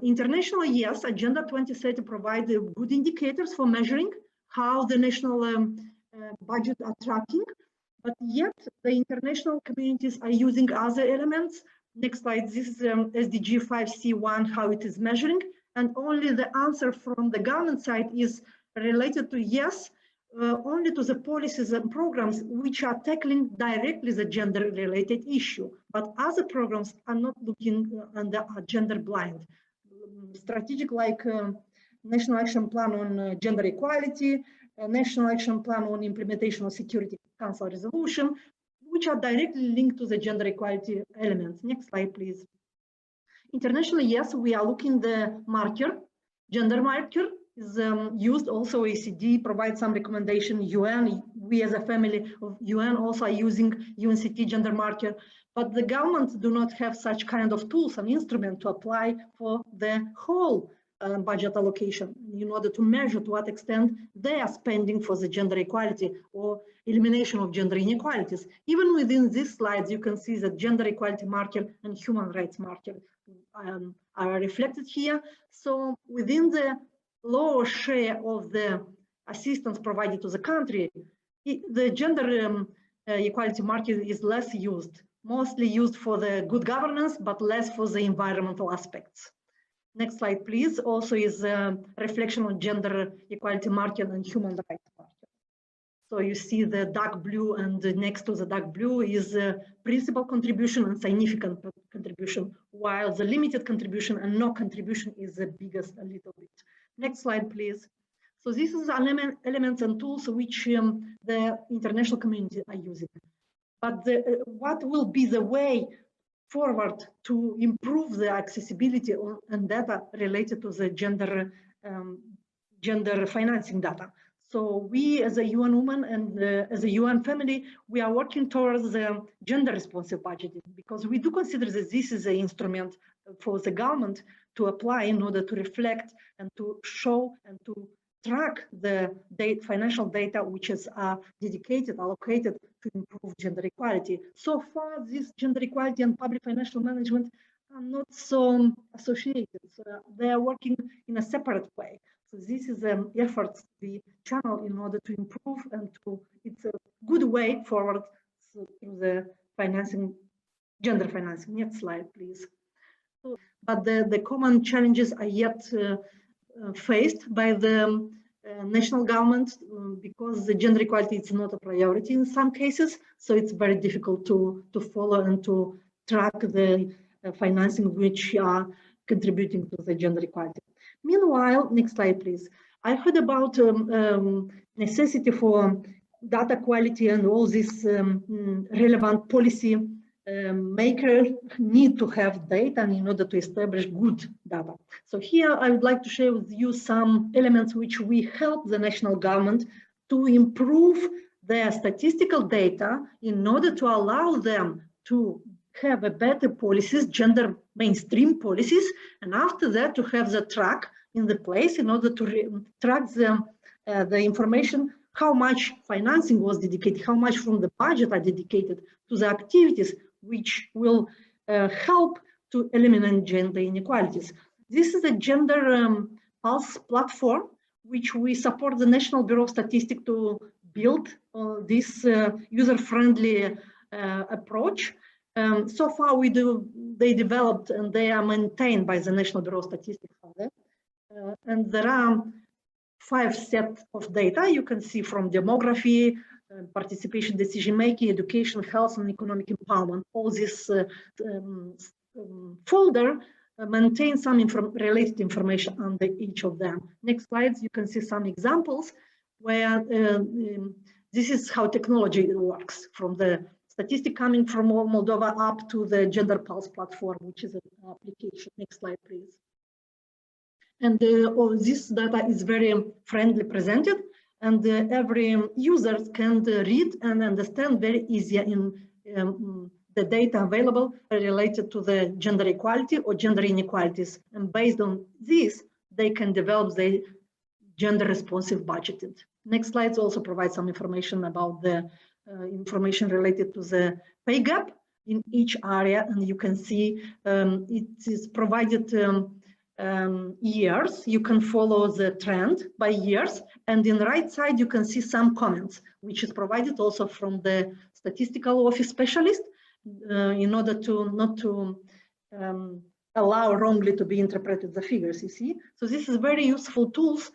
Internationally, yes, Agenda 2030 provides good indicators for measuring how the national budget are tracking, but yet the international communities are using other elements. Next slide, this is SDG 5C1, how it is measuring, and only the answer from the government side is related to yes, only to the policies and programs which are tackling directly the gender-related issue, but other programs are not looking and are gender blind. Strategic like National Action Plan on Gender Equality, National Action Plan on Implementation of Security Council Resolution, which are directly linked to the gender equality elements. Next slide, please. Internationally, yes, we are looking the marker, gender marker is used. Also, OECD provides some recommendation. UN, we as a family of UN also are using UNCT gender marker, but the governments do not have such kind of tools and instrument to apply for the whole budget allocation in order to measure to what extent they are spending for the gender equality or elimination of gender inequalities. Even within these slides, you can see that gender equality marker and human rights marker are reflected here. So within the lower share of the assistance provided to the country, the gender equality marker is less used, mostly used for the good governance, but less for the environmental aspects. Next slide, please. Also is a reflection on gender equality marker and human rights marker. So you see the dark blue, and next to the dark blue is a principal contribution and significant contribution, while the limited contribution and no contribution is the biggest a little bit. Next slide, please. So this is elements and tools which the international community are using. But what will be the way forward to improve the accessibility and data related to the gender financing data? So we as a UN woman and as a UN family, we are working towards the gender responsive budgeting, because we do consider that this is an instrument for the government to apply in order to reflect and to show and to track the financial data which is dedicated, allocated to improve gender equality. So far, this gender equality and public financial management are not so associated. So they are working in a separate way. So this is an effort to be channeled in order to improve and it's a good way forward through the financing, gender financing. Next slide, please. So, but the common challenges are yet faced by the national government because the gender equality is not a priority in some cases. So it's very difficult to follow and to track the financing which are contributing to the gender equality. Meanwhile, next slide, please. I heard about necessity for data quality and all this relevant policy makers need to have data in order to establish good data. So here I would like to share with you some elements which we help the national government to improve their statistical data in order to allow them to have a better policies, gender mainstream policies, and after that to have the track in the place in order to track the information, how much financing was dedicated, how much from the budget are dedicated to the activities which will help to eliminate gender inequalities. This is a gender pulse platform which we support the National Bureau of Statistics to build this user-friendly approach. So far they developed and they are maintained by the National Bureau of Statistics. And there are 5 sets of data you can see from demography, participation, decision-making, education, health, and economic empowerment. All this folder maintains some related information under each of them. Next slides, you can see some examples where this is how technology works, from the statistic coming from Moldova up to the Gender Pulse platform, which is an application. Next slide, please. And all this data is very friendly presented, and every user can read and understand very easy in the data available related to the gender equality or gender inequalities. And based on this, they can develop the gender responsive budgeting. Next slides also provide some information about the information related to the pay gap in each area. And you can see it is provided years. You can follow the trend by years. And in the right side, you can see some comments, which is provided also from the statistical office specialist in order to not to allow wrongly to be interpreted the figures, you see. So this is very useful tools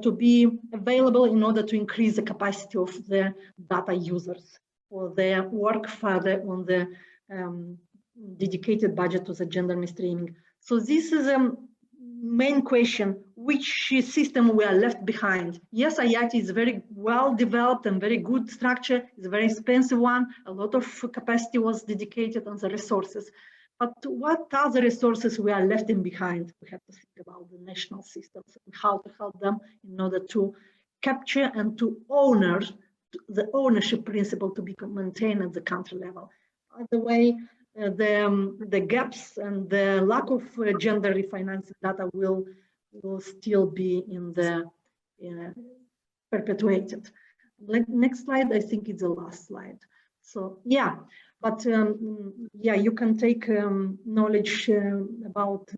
to be available in order to increase the capacity of the data users for their work further on the dedicated budget to the gender mainstreaming. So this is a main question, which system we are left behind. Yes, IATI is very well developed and very good structure. It's a very expensive one. A lot of capacity was dedicated on the resources. But what are the resources we are left in behind? We have to think about the national systems and how to help them in order to capture and to honor the ownership principle to be maintained at the country level. By the way, the gaps and the lack of gender refinancing data will still be in the perpetuated. Next slide, I think it's the last slide. So yeah, but yeah, you can take knowledge about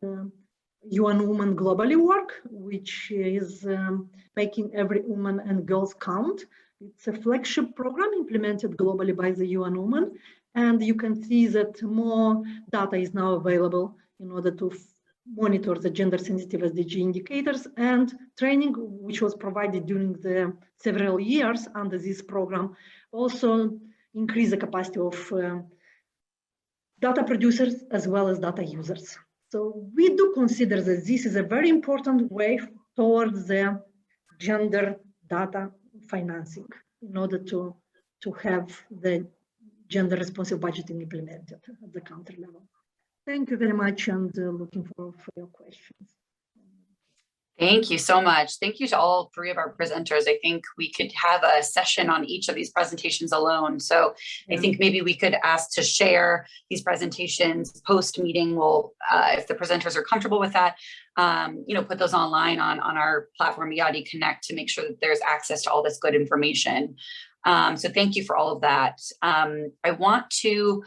UN Women Globally work, which is making every woman and girls count. It's a flagship program implemented globally by the UN Women. And you can see that more data is now available in order to monitor the gender sensitive SDG indicators, and training, which was provided during the several years under this program, also increase the capacity of data producers as well as data users. So we do consider that this is a very important way towards the gender data financing in order to have the gender responsive budgeting implemented at the country level. Thank you very much, and looking forward for your questions. Thank you so much. Thank you to all 3 of our presenters. I think we could have a session on each of these presentations alone. So I think maybe we could ask to share these presentations post-meeting. We'll, if the presenters are comfortable with that, you know, put those online on our platform, Badiee Connect, to make sure that there's access to all this good information. So thank you for all of that. I want to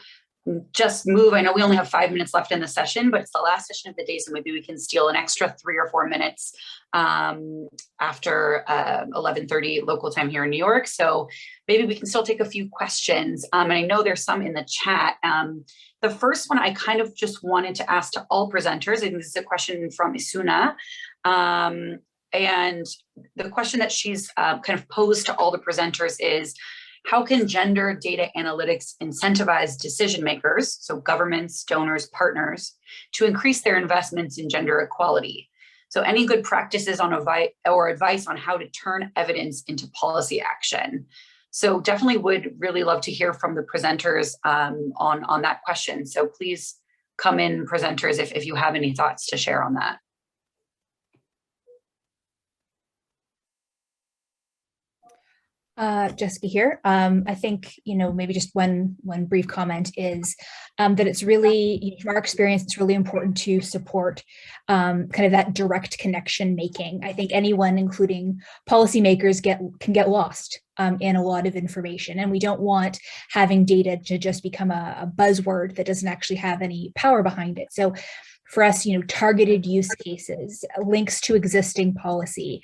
just move. I know we only have 5 minutes left in the session, but it's the last session of the day, so maybe we can steal an extra 3 or 4 minutes after 11:30 local time here in New York. So maybe we can still take a few questions. And I know there's some in the chat. The first one I kind of just wanted to ask to all presenters, and this is a question from Isuna. And the question that she's kind of posed to all the presenters is, how can gender data analytics incentivize decision makers, so governments, donors, partners, to increase their investments in gender equality? So any good practices on advice on how to turn evidence into policy action? So definitely would really love to hear from the presenters on that question. So please come in, presenters, if you have any thoughts to share on that. Jessica here. I think, maybe just one brief comment is that it's really, from our experience, it's really important to support kind of that direct connection making. I think anyone, including policymakers, can get lost in a lot of information, and we don't want having data to just become a buzzword that doesn't actually have any power behind it. So for us, targeted use cases, links to existing policy,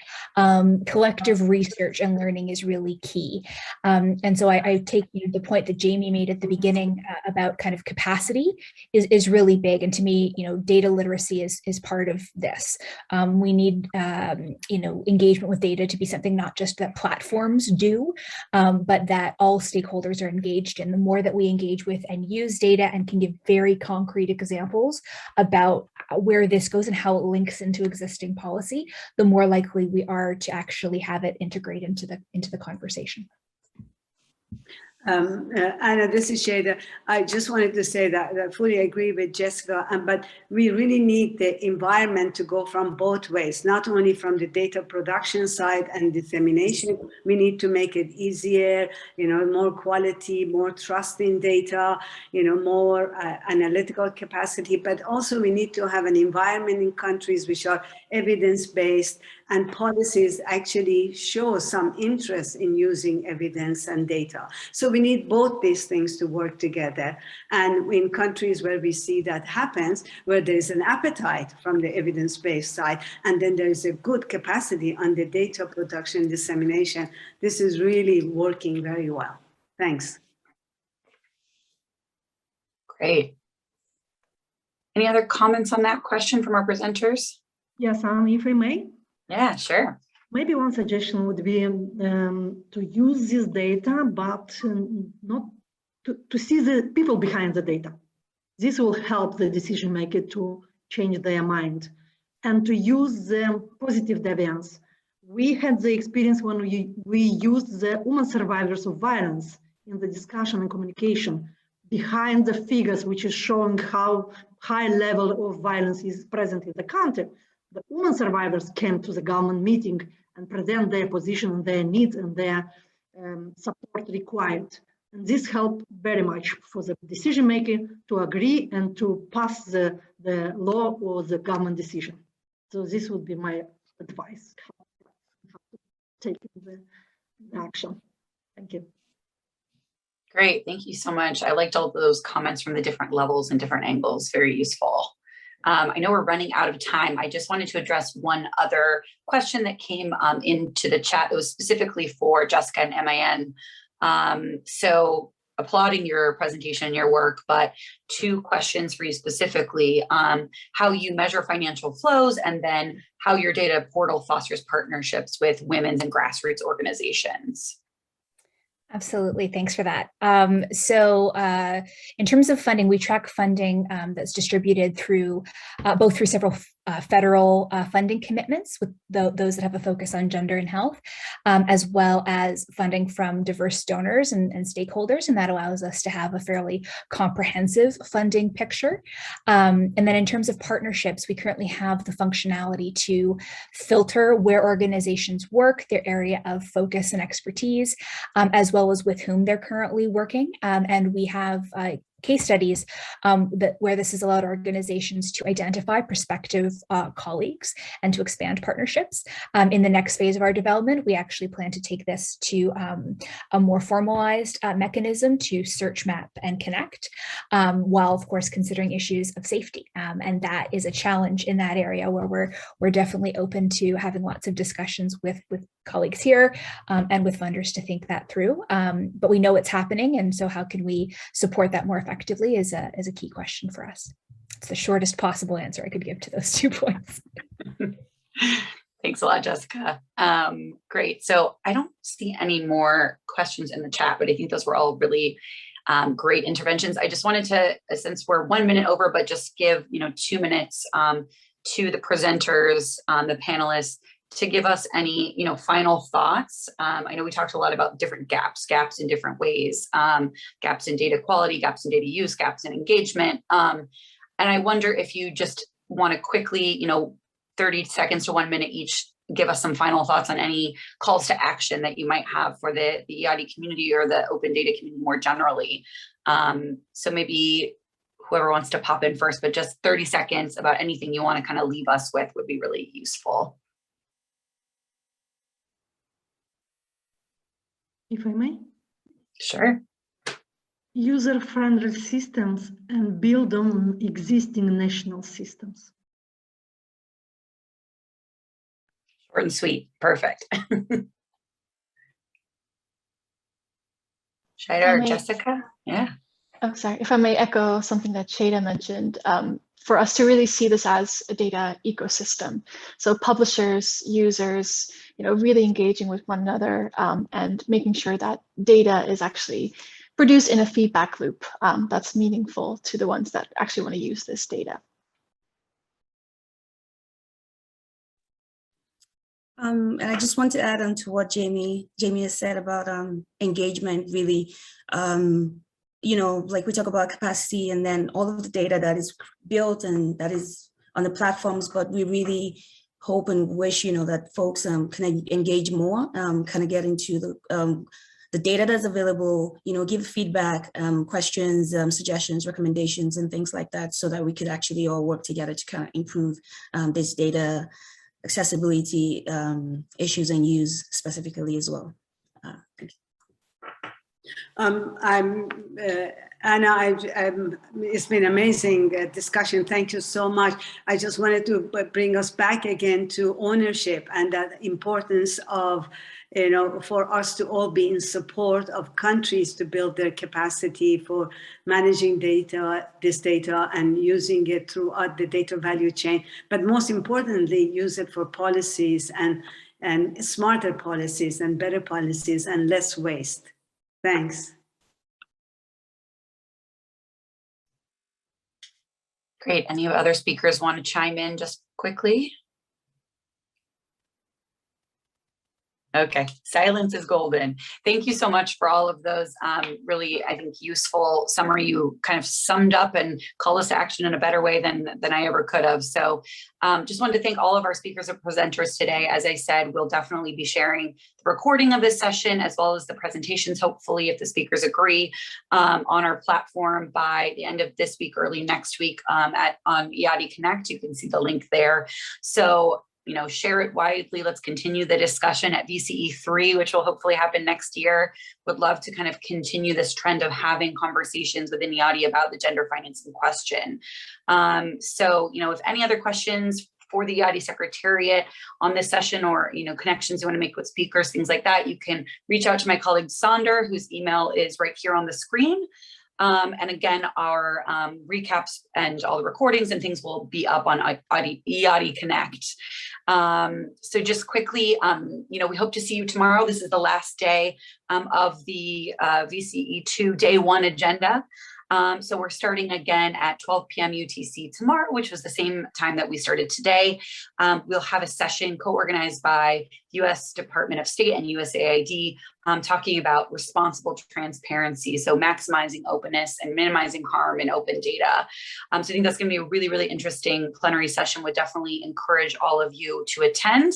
collective research and learning is really key. And so I take the point that Jamie made at the beginning about kind of capacity is really big. And to me, data literacy is part of this. We need, engagement with data to be something not just that platforms do, but that all stakeholders are engaged in. The more that we engage with and use data and can give very concrete examples about where this goes and how it links into existing policy, the more likely we are to actually have it integrate into the conversation. Anna, this is Shaida. I just wanted to say that I fully agree with Jessica, but we really need the environment to go from both ways, not only from the data production side and dissemination. We need to make it easier, more quality, more trust in data, more analytical capacity, but also we need to have an environment in countries which are evidence-based and policies actually show some interest in using evidence and data. So we need both these things to work together. And in countries where we see that happens, where there's an appetite from the evidence-based side, and then there's a good capacity on the data production dissemination, this is really working very well. Thanks. Great. Any other comments on that question from our presenters? Yes, Anna, if I may. Yeah, sure. Maybe one suggestion would be to use this data, but not to see the people behind the data. This will help the decision maker to change their mind and to use the positive deviance. We had the experience when we used the women survivors of violence in the discussion and communication behind the figures, which is showing how high level of violence is present in the country. The women survivors came to the government meeting and present their position, their needs, and their support required. And this helped very much for the decision maker to agree and to pass the law or the government decision. So this would be my advice, how to take the action. Thank you. Great, thank you so much. I liked all of those comments from the different levels and different angles, very useful. I know we're running out of time. I just wanted to address one other question that came into the chat. It was specifically for Jessica and Imaeyen. So applauding your presentation and your work, but two questions for you specifically, how you measure financial flows, and then how your data portal fosters partnerships with women's and grassroots organizations. Absolutely. Thanks for that. So in terms of funding, we track funding that's distributed through both through several federal funding commitments with those that have a focus on gender and health, as well as funding from diverse donors and stakeholders. And that allows us to have a fairly comprehensive funding picture. And then in terms of partnerships, we currently have the functionality to filter where organizations work, their area of focus and expertise, as well as with whom they're currently working. And we have case studies where this has allowed organizations to identify prospective colleagues and to expand partnerships. In the next phase of our development, we actually plan to take this to a more formalized mechanism to search, map, and connect, while of course considering issues of safety. And that is a challenge in that area where we're definitely open to having lots of discussions with colleagues here and with funders to think that through. But we know it's happening, and so how can we support that more effectively is a key question for us. It's the shortest possible answer I could give to those 2 points. Thanks a lot, Jessica. Great. So I don't see any more questions in the chat, but I think those were all really great interventions. I just wanted to, since we're 1 minute over, but just give 2 minutes to the presenters, the panelists, to give us any final thoughts. I know we talked a lot about different gaps in different ways, gaps in data quality, gaps in data use, gaps in engagement. And I wonder if you just want to quickly, 30 seconds to 1 minute each, give us some final thoughts on any calls to action that you might have for the IATI community or the open data community more generally. So maybe whoever wants to pop in first, but just 30 seconds about anything you want to kind of leave us with would be really useful. If I may? Sure. User-friendly systems and build on existing national systems. Short and sweet. Perfect. Shaida or Jessica? Yeah. Oh, sorry. If I may echo something that Shaida mentioned, for us to really see this as a data ecosystem. So publishers, users, really engaging with one another and making sure that data is actually produced in a feedback loop that's meaningful to the ones that actually want to use this data. And I just want to add on to what Jamie has said about engagement, really. Like we talk about capacity and then all of the data that is built and that is on the platforms, but we really hope and wish, that folks can engage more, kind of get into the data that's available, give feedback, questions, suggestions, recommendations, and things like that, so that we could actually all work together to kind of improve this data accessibility issues and use specifically as well. Thank you. Anna, it's been amazing discussion. Thank you so much. I just wanted to bring us back again to ownership and that importance of, for us to all be in support of countries to build their capacity for managing this data and using it throughout the data value chain. But most importantly, use it for policies and smarter policies and better policies and less waste. Thanks. Great. Any other speakers want to chime in just quickly? Okay, silence is golden. Thank you so much for all of those really, I think, useful summary. You kind of summed up and called us to action in a better way than I ever could have. So just wanted to thank all of our speakers and presenters today. As I said, we'll definitely be sharing the recording of this session as well as the presentations, hopefully, if the speakers agree, on our platform by the end of this week, early next week on IATI Connect. You can see the link there. So share it widely. Let's continue the discussion at VCE3, which will hopefully happen next year. Would love to kind of continue this trend of having conversations within IATI about the gender financing question. So, if any other questions for the IATI Secretariat on this session or, connections you want to make with speakers, things like that, you can reach out to my colleague Sonder, whose email is right here on the screen. And again, our recaps and all the recordings and things will be up on IATI Connect. So just quickly, we hope to see you tomorrow. This is the last day of the VCE2 Day 1 agenda. So we're starting again at 12 p.m. UTC tomorrow, which was the same time that we started today. We'll have a session co-organized by U.S. Department of State and USAID talking about responsible transparency, so maximizing openness and minimizing harm in open data. So I think that's going to be a really, really interesting plenary session. Would definitely encourage all of you to attend.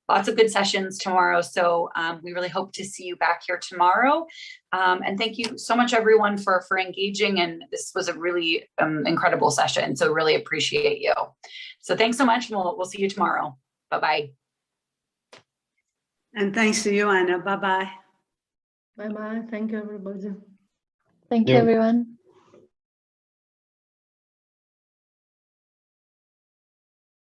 Lots of good sessions tomorrow. So we really hope to see you back here tomorrow. And thank you so much, everyone, for engaging. And this was a really incredible session. So really appreciate you. So thanks so much. We'll see you tomorrow. Bye-bye. And thanks to you, Anna. Bye-bye. Bye-bye. Thank you, everybody. Thank you, everyone.